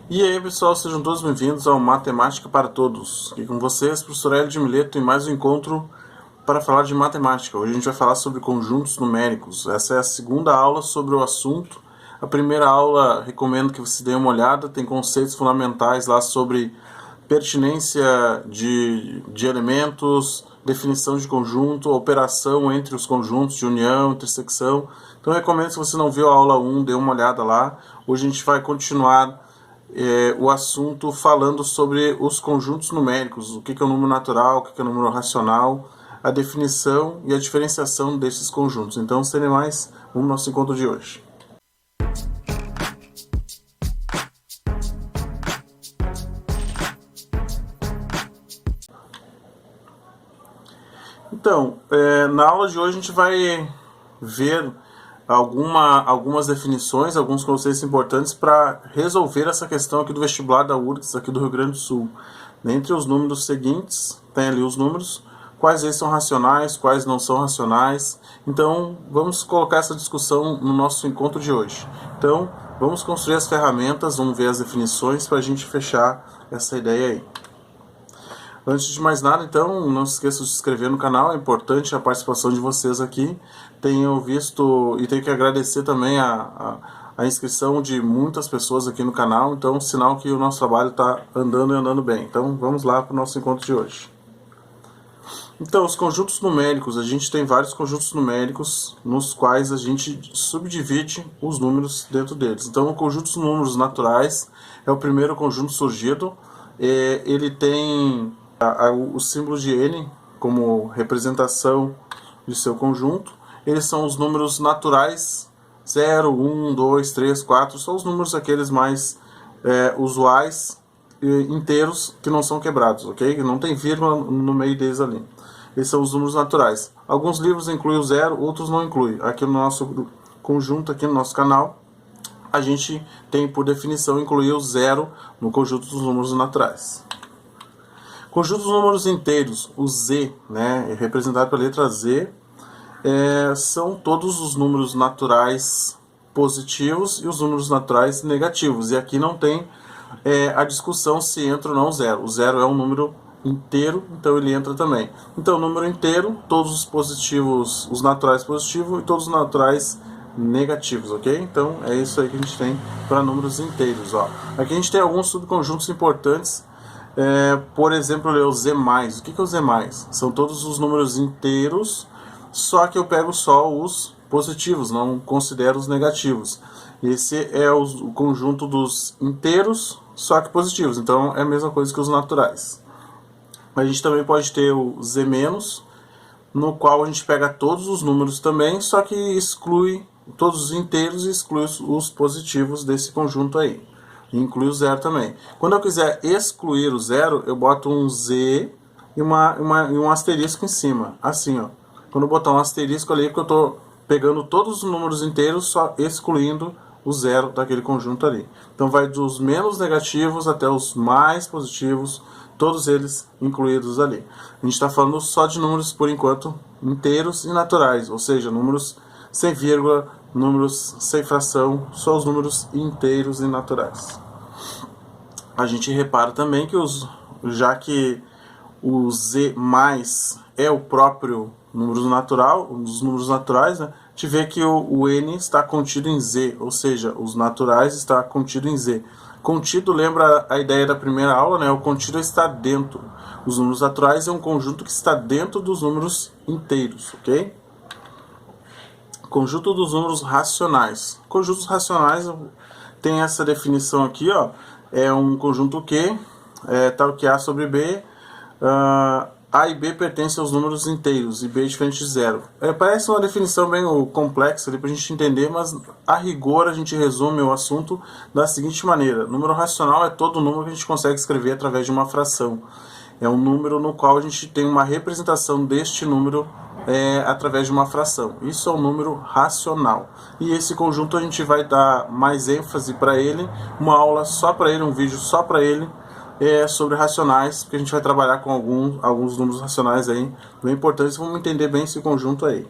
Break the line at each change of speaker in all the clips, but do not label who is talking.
E aí pessoal, sejam todos bem-vindos ao Matemática para Todos. Aqui com vocês, professor Hélio de Mileto, em mais um encontro para falar de matemática. Hoje a gente vai falar sobre conjuntos numéricos. Essa é a segunda aula sobre o assunto. A primeira aula, recomendo que você dê uma olhada, tem conceitos fundamentais lá sobre pertinência de elementos, definição de conjunto, operação entre os conjuntos de união, intersecção. Então eu recomendo, se você não viu a aula 1, dê uma olhada lá. Hoje a gente vai continuar o assunto falando sobre os conjuntos numéricos, o que é o número natural, o que é o número racional, a definição e a diferenciação desses conjuntos. Então, sem mais, vamos ao nosso encontro de hoje. Então, na aula de hoje a gente vai ver algumas definições, alguns conceitos importantes para resolver essa questão aqui do vestibular da URGS, aqui do Rio Grande do Sul. Dentre os números seguintes, tem ali os números, quais eles são racionais, quais não são racionais. Então, vamos colocar essa discussão no nosso encontro de hoje. Então, vamos construir as ferramentas, vamos ver as definições para a gente fechar essa ideia aí. Antes de mais nada, então, não se esqueça de se inscrever no canal, é importante a participação de vocês aqui. Tenho visto e tenho que agradecer também a inscrição de muitas pessoas aqui no canal, então, sinal que o nosso trabalho está andando e andando bem. Então, vamos lá para o nosso encontro de hoje. Então, os conjuntos numéricos, a gente tem vários conjuntos numéricos nos quais a gente subdivide os números dentro deles. Então, o conjunto dos números naturais é o primeiro conjunto surgido. Ele tem o símbolo de N como representação de seu conjunto. Eles são os números naturais, 0, 1, 2, 3, 4, são os números aqueles mais usuais, inteiros, que não são quebrados, ok? Que não tem vírgula no meio deles ali. Esses são os números naturais. Alguns livros incluem o 0, outros não incluem. Aqui no nosso conjunto, aqui no nosso canal, a gente tem por definição incluir o 0 no conjunto dos números naturais. Conjunto dos números inteiros, o Z, né, representado pela letra Z, são todos os números naturais positivos e os números naturais negativos. E aqui não tem a discussão se entra ou não o 0. O 0 é um número inteiro, então ele entra também. Então, número inteiro, todos os positivos, os naturais positivos e todos os naturais negativos, ok? Então, é isso aí que a gente tem para números inteiros, ó. Aqui a gente tem alguns subconjuntos importantes. Por exemplo, o Z+. O que é o Z+? São todos os números inteiros, só que eu pego só os positivos, não considero os negativos. Esse é o conjunto dos inteiros, só que positivos. Então, é a mesma coisa que os naturais. A gente também pode ter o Z-, no qual a gente pega todos os números também, só que exclui todos os inteiros e exclui os positivos desse conjunto aí. Inclui o 0 também. Quando eu quiser excluir o 0, eu boto um Z e um asterisco em cima. Assim, ó. Quando eu botar um asterisco ali, é porque eu estou pegando todos os números inteiros, só excluindo o 0 daquele conjunto ali. Então vai dos menos negativos até os mais positivos, todos eles incluídos ali. A gente está falando só de números, por enquanto, inteiros e naturais, ou seja, números sem vírgula, números sem fração, só os números inteiros e naturais. A gente repara também que já que o Z+ é o próprio número natural, um dos números naturais, né, a gente vê que o N está contido em Z, ou seja, os naturais está contido em Z. Contido lembra a ideia da primeira aula, né? O contido está dentro. Os números naturais é um conjunto que está dentro dos números inteiros, ok? Conjunto dos números racionais. Conjuntos racionais tem essa definição aqui, ó. É um conjunto Q, tal que A sobre B. A e B pertencem aos números inteiros e B é diferente de zero. Parece uma definição bem complexa para a gente entender, mas a rigor a gente resume o assunto da seguinte maneira. Número racional é todo número que a gente consegue escrever através de uma fração. É um número no qual a gente tem uma representação deste número através de uma fração. Isso é um número racional. E esse conjunto a gente vai dar mais ênfase para ele, uma aula só para ele, um vídeo só para ele, sobre racionais, porque a gente vai trabalhar com alguns números racionais aí, bem importantes, vamos entender bem esse conjunto aí.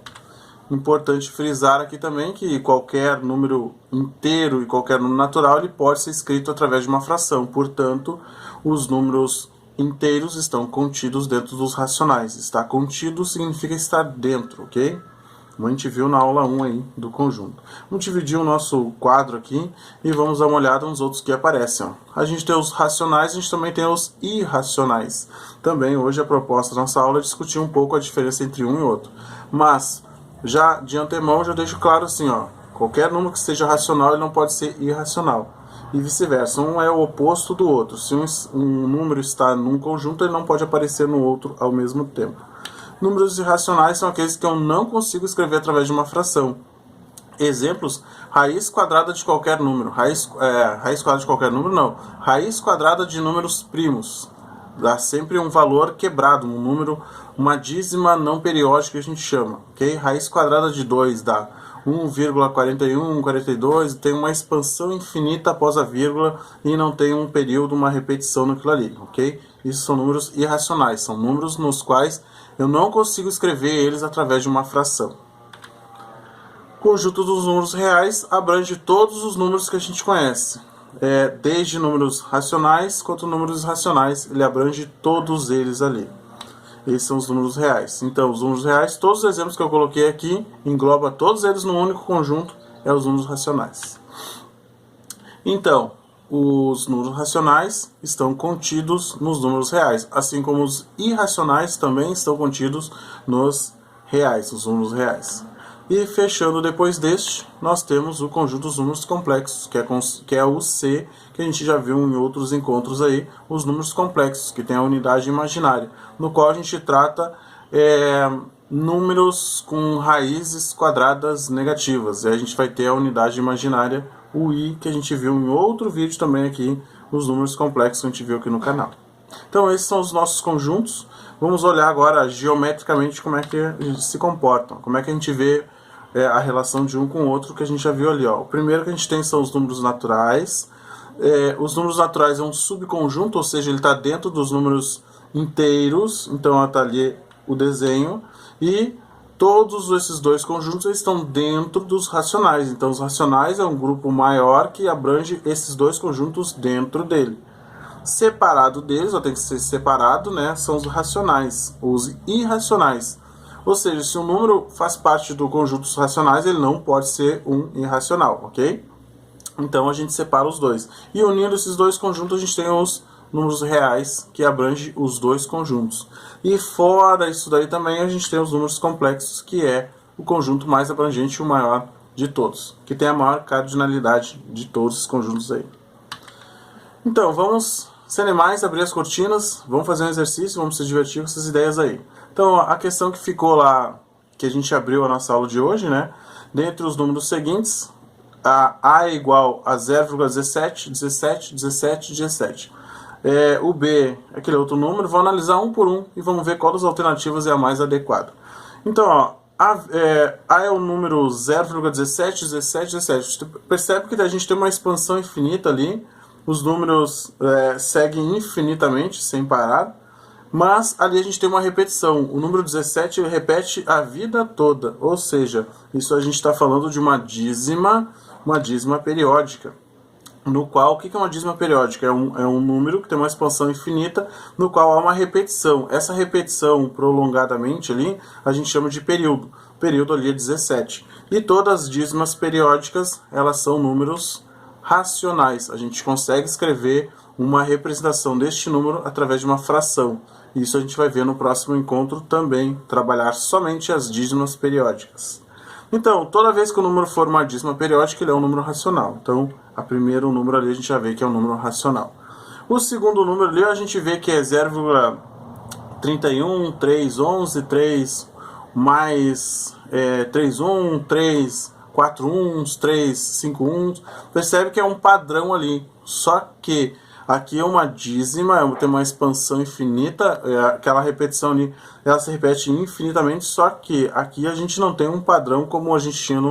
Importante frisar aqui também que qualquer número inteiro e qualquer número natural ele pode ser escrito através de uma fração. Portanto, os números inteiros estão contidos dentro dos racionais. Estar contido significa estar dentro, ok? Como a gente viu na aula 1 aí do conjunto. Vamos dividir o nosso quadro aqui e vamos dar uma olhada nos outros que aparecem. Ó. A gente tem os racionais, a gente também tem os irracionais. Também hoje a proposta da nossa aula é discutir um pouco a diferença entre um e outro. Mas, já de antemão, já deixo claro assim, ó, qualquer número que seja racional ele não pode ser irracional. E vice-versa, um é o oposto do outro. Se um número está num conjunto, ele não pode aparecer no outro ao mesmo tempo. Números irracionais são aqueles que eu não consigo escrever através de uma fração. Exemplos, raiz quadrada de qualquer número. Raiz quadrada de qualquer número, não. Raiz quadrada de números primos. Dá sempre um valor quebrado, um número, uma dízima não periódica que a gente chama. Okay? Raiz quadrada de 2 dá 1,41, 42, tem uma expansão infinita após a vírgula e não tem um período, uma repetição naquilo ali. Okay? Isso são números irracionais, são números nos quais eu não consigo escrever eles através de uma fração. O conjunto dos números reais abrange todos os números que a gente conhece. Desde números racionais quanto números irracionais, ele abrange todos eles ali. Esses são os números reais. Então, os números reais, todos os exemplos que eu coloquei aqui, engloba todos eles num único conjunto, é os números racionais. Então, os números racionais estão contidos nos números reais, assim como os irracionais também estão contidos nos reais, os números reais. E fechando depois deste, nós temos o conjunto dos números complexos, que é o C, que a gente já viu em outros encontros aí, os números complexos, que tem a unidade imaginária, no qual a gente trata números com raízes quadradas negativas. E a gente vai ter a unidade imaginária, o I, que a gente viu em outro vídeo também aqui, os números complexos que a gente viu aqui no canal. Então esses são os nossos conjuntos. Vamos olhar agora geometricamente como é que eles se comportam, como é que a gente vê a relação de um com o outro, que a gente já viu ali. Ó. O primeiro que a gente tem são os números naturais. Os números naturais é um subconjunto, ou seja, ele está dentro dos números inteiros, então está ali o desenho, e todos esses dois conjuntos estão dentro dos racionais. Então os racionais é um grupo maior que abrange esses dois conjuntos dentro dele. Separado deles, ou tem que ser separado, né, são os racionais, os irracionais. Ou seja, se um número faz parte do conjunto dos racionais, ele não pode ser um irracional, ok? Então a gente separa os dois. E unindo esses dois conjuntos, a gente tem os números reais, que abrangem os dois conjuntos. E fora isso daí também, a gente tem os números complexos, que é o conjunto mais abrangente e o maior de todos, que tem a maior cardinalidade de todos os conjuntos aí. Então, vamos, sem mais, abrir as cortinas, vamos fazer um exercício, vamos se divertir com essas ideias aí. Então, a questão que ficou lá, que a gente abriu a nossa aula de hoje, né? Dentre os números seguintes, A é igual a 0,17, 17, 17, 17. O B é aquele outro número, vou analisar um por um e vamos ver qual das alternativas é a mais adequada. Então, ó, A é o número 0,17, 17, 17. Percebe que a gente tem uma expansão infinita ali, os números seguem infinitamente, sem parar, mas ali a gente tem uma repetição. O número 17 repete a vida toda, ou seja, isso a gente está falando de uma dízima periódica. No qual, o que é uma dízima periódica? É um número que tem uma expansão infinita, no qual há uma repetição. Essa repetição prolongadamente ali, a gente chama de período. O período ali é 17. E todas as dízimas periódicas, elas são números racionais. A gente consegue escrever uma representação deste número através de uma fração. Isso a gente vai ver no próximo encontro também, trabalhar somente as dízimas periódicas. Então, toda vez que o número for uma dízima periódica, ele é um número racional. Então, a primeiro número ali a gente já vê que é um número racional. O segundo número ali a gente vê que é 0,31, 3, 11, 3, mais 3, 1, 3, 4 uns, 3, 5 uns. Percebe que é um padrão ali. Só que aqui é uma dízima, tem uma expansão infinita, aquela repetição ali, ela se repete infinitamente, só que aqui a gente não tem um padrão como a gente tinha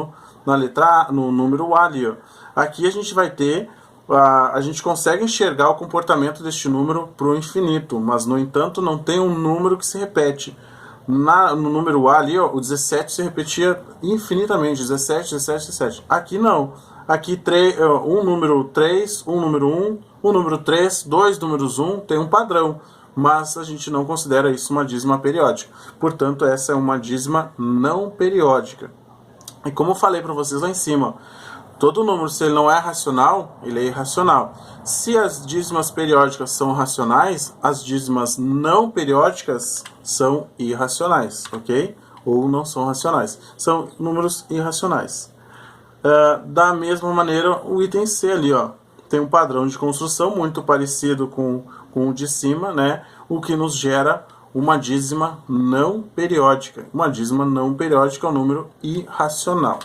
na letra A, no número A ali. Ó. Aqui a gente vai ter, a gente consegue enxergar o comportamento deste número para o infinito, mas no entanto não tem um número que se repete. No número A ali, ó, o 17 se repetia infinitamente, 17, 17, 17. Aqui não. Aqui um número 3, um número 1, um número 3, dois números 1, tem um padrão. Mas a gente não considera isso uma dízima periódica. Portanto, essa é uma dízima não periódica. E como eu falei para vocês lá em cima, todo número, se ele não é racional, ele é irracional. Se as dízimas periódicas são racionais, as dízimas não periódicas são irracionais, ok? Ou não são racionais. São números irracionais. Da mesma maneira, o item C ali, ó, tem um padrão de construção muito parecido com o de cima, né? O que nos gera uma dízima não periódica. Uma dízima não periódica é um número irracional.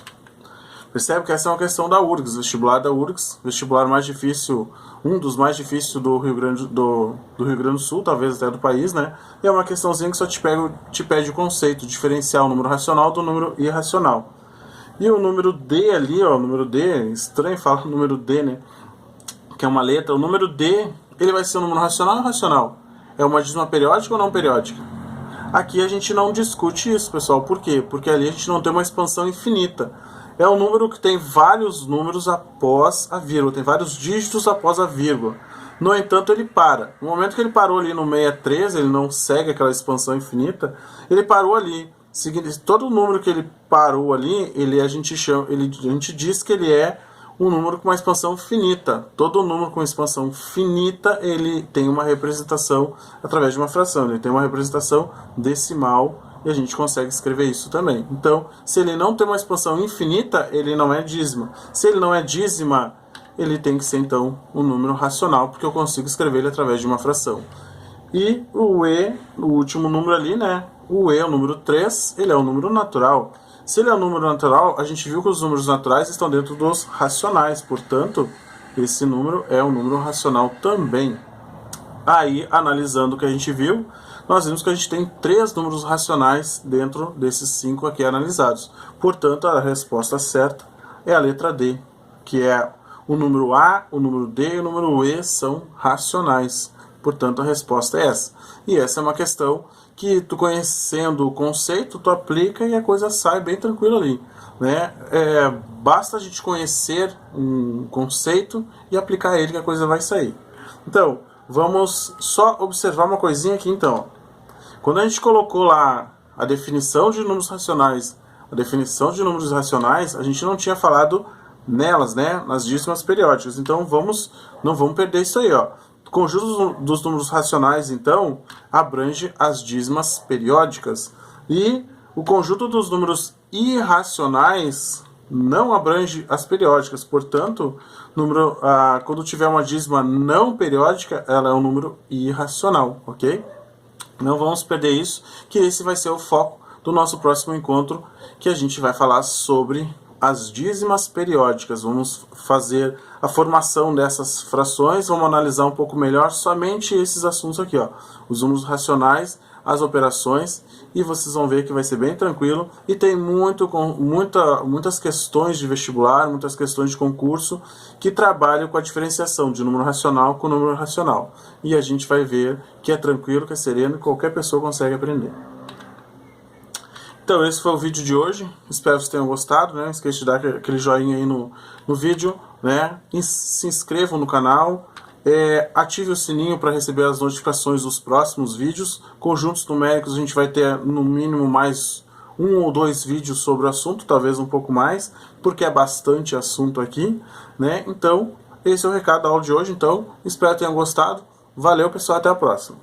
Percebe que essa é uma questão da URGS, vestibular da URGS, vestibular mais difícil, um dos mais difíceis do Rio Grande do Sul, talvez até do país, né? E é uma questãozinha que só te pede o conceito, diferenciar o número racional do número irracional. E o número D ali, ó, o número D, estranho falar o número D, né? Que é uma letra. O número D, ele vai ser um número racional ou irracional? É uma dízima periódica ou não periódica? Aqui a gente não discute isso, pessoal. Por quê? Porque ali a gente não tem uma expansão infinita. É um número que tem vários números após a vírgula, tem vários dígitos após a vírgula. No entanto, ele para. No momento que ele parou ali no 63, ele não segue aquela expansão infinita, ele parou ali. Todo número que ele parou ali, a gente diz que ele é um número com uma expansão finita. Todo número com expansão finita, ele tem uma representação através de uma fração. Ele tem uma representação decimal e a gente consegue escrever isso também. Então, se ele não tem uma expansão infinita, ele não é dízima. Se ele não é dízima, ele tem que ser, então, um número racional, porque eu consigo escrever ele através de uma fração. E o E, o último número ali, né? O E, o número 3, ele é um número natural. Se ele é um número natural, a gente viu que os números naturais estão dentro dos racionais. Portanto, esse número é um número racional também. Aí, analisando o que a gente viu, nós vimos que a gente tem 3 números racionais dentro desses 5 aqui analisados. Portanto, a resposta certa é a letra D, que é o número A, o número D e o número E são racionais. Portanto, a resposta é essa. E essa é uma questão que tu conhecendo o conceito, tu aplica e a coisa sai bem tranquila ali, né? Basta a gente conhecer um conceito e aplicar ele que a coisa vai sair. Então, vamos só observar uma coisinha aqui então. Quando a gente colocou lá a definição de números racionais, a definição de números racionais, a gente não tinha falado nelas, né? Nas dízimas periódicas. Então, não vamos perder isso aí, ó. O conjunto dos números racionais, então, abrange as dízimas periódicas. E o conjunto dos números irracionais não abrange as periódicas. Portanto, quando tiver uma dízima não periódica, ela é um número irracional, ok? Não vamos perder isso, que esse vai ser o foco do nosso próximo encontro, que a gente vai falar sobre as dízimas periódicas. Vamos fazer a formação dessas frações, vamos analisar um pouco melhor somente esses assuntos aqui, ó, os números racionais, as operações, e vocês vão ver que vai ser bem tranquilo, e tem muitas questões de vestibular, muitas questões de concurso, que trabalham com a diferenciação de número racional com número irracional, e a gente vai ver que é tranquilo, que é sereno, e qualquer pessoa consegue aprender. Então, esse foi o vídeo de hoje. Espero que vocês tenham gostado, né? Não esqueça de dar aquele joinha aí no vídeo, né? E se inscrevam no canal. Ative o sininho para receber as notificações dos próximos vídeos. Conjuntos numéricos, a gente vai ter no mínimo mais 1 ou 2 vídeos sobre o assunto, talvez um pouco mais, porque é bastante assunto aqui, né? Então, esse é o recado da aula de hoje. Então, espero que tenham gostado. Valeu, pessoal. Até a próxima.